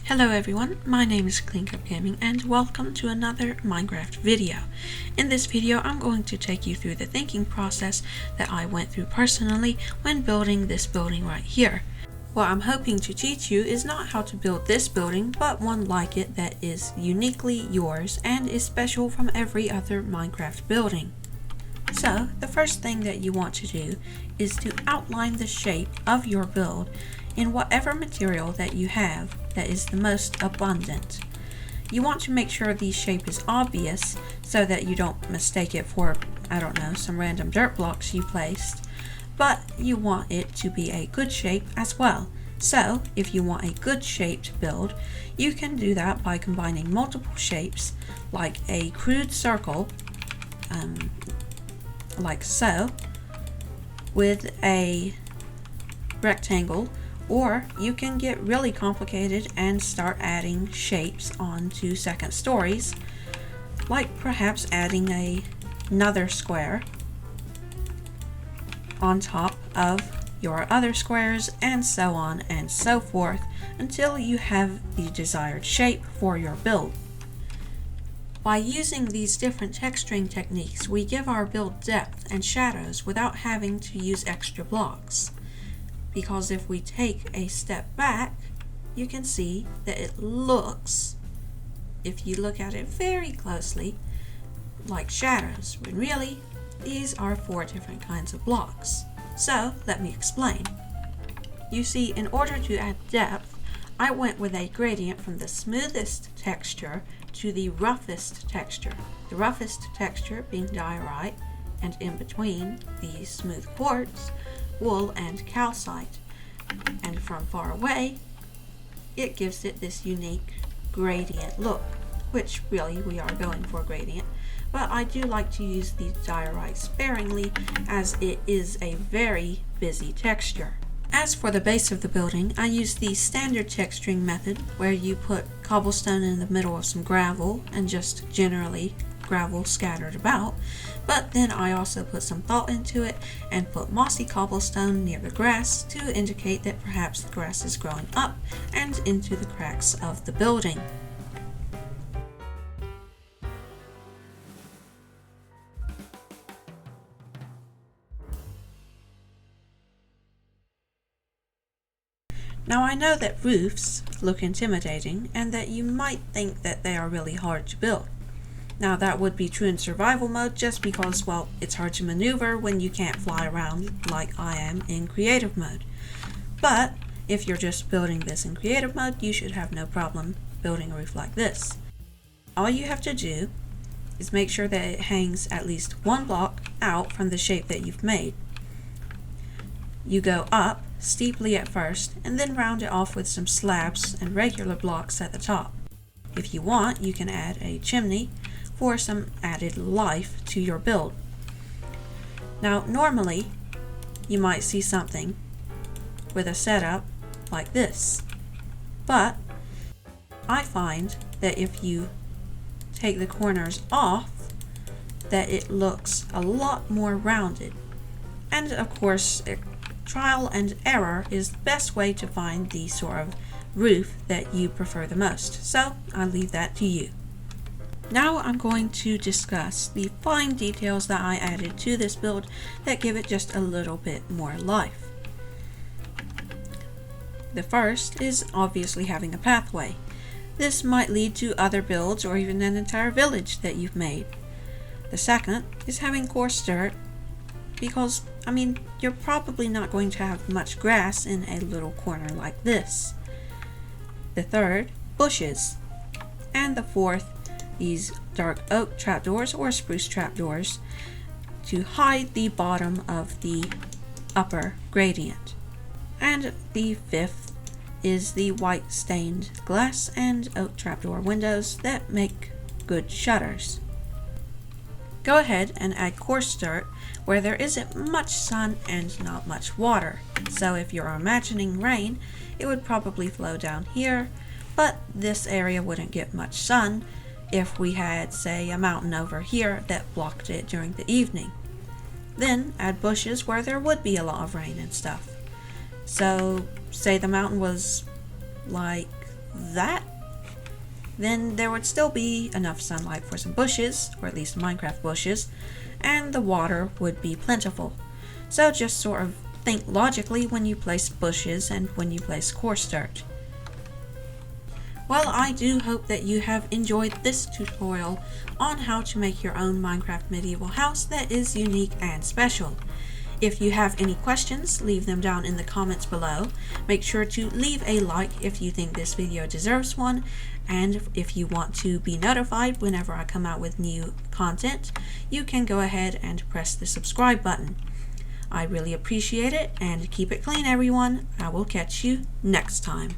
Hello everyone, my name is CleanCut Gaming and welcome to another Minecraft video. In this video I'm going to take you through the thinking process that I went through personally when building this building right here. What I'm hoping to teach you is not how to build this building, but one like it that is uniquely yours and is special from every other Minecraft building. So, the first thing that you want to do is to outline the shape of your build in whatever material that you have that is the most abundant. You want to make sure the shape is obvious so that you don't mistake it for, I don't know, some random dirt blocks you placed, but you want it to be a good shape as well. So, if you want a good shaped build, you can do that by combining multiple shapes, like a crude circle, like so, with a rectangle, or you can get really complicated and start adding shapes onto second stories, like perhaps adding another square on top of your other squares, and so on and so forth until you have the desired shape for your build. By using these different texturing techniques, we give our build depth and shadows without having to use extra blocks. Because if we take a step back, you can see that it looks, if you look at it very closely, like shadows, when really these are 4 different kinds of blocks. So let me explain. You see, in order to add depth, I went with a gradient from the smoothest texture to the roughest texture. The roughest texture being diorite, and in between the smooth quartz, wool and calcite. And from far away, it gives it this unique gradient look, which really we are going for gradient, but I do like to use the diorite sparingly as it is a very busy texture. As for the base of the building, I use the standard texturing method where you put cobblestone in the middle of some gravel and just generally gravel scattered about, but then I also put some thought into it and put mossy cobblestone near the grass to indicate that perhaps the grass is growing up and into the cracks of the building. Now I know that roofs look intimidating and that you might think that they are really hard to build. Now that would be true in survival mode just because, well, it's hard to maneuver when you can't fly around like I am in creative mode. But if you're just building this in creative mode, you should have no problem building a roof like this. All you have to do is make sure that it hangs at least 1 block out from the shape that you've made. You go up steeply at first and then round it off with some slabs and regular blocks at the top. If you want, you can add a chimney for some added life to your build. Now normally you might see something with a setup like this, but I find that if you take the corners off, that it looks a lot more rounded. And of course, trial and error is the best way to find the sort of roof that you prefer the most, so I leave that to you. Now I'm going to discuss the fine details that I added to this build that give it just a little bit more life. The first is obviously having a pathway. This might lead to other builds or even an entire village that you've made. The second is having coarse dirt, because, I mean, you're probably not going to have much grass in a little corner like this. The third, bushes. And the fourth, these dark oak trapdoors or spruce trapdoors to hide the bottom of the upper gradient. And the fifth is the white stained glass and oak trapdoor windows that make good shutters. Go ahead and add coarse dirt where there isn't much sun and not much water. So if you're imagining rain, it would probably flow down here, but this area wouldn't get much sun if we had, say, a mountain over here that blocked it during the evening. Then add bushes where there would be a lot of rain and stuff. So say the mountain was like that, then there would still be enough sunlight for some bushes, or at least Minecraft bushes, and the water would be plentiful. So just sort of think logically when you place bushes and when you place coarse dirt. Well, I do hope that you have enjoyed this tutorial on how to make your own Minecraft medieval house that is unique and special. If you have any questions, leave them down in the comments below. Make sure to leave a like if you think this video deserves one, and if you want to be notified whenever I come out with new content, you can go ahead and press the subscribe button. I really appreciate it, and keep it clean everyone. I will catch you next time.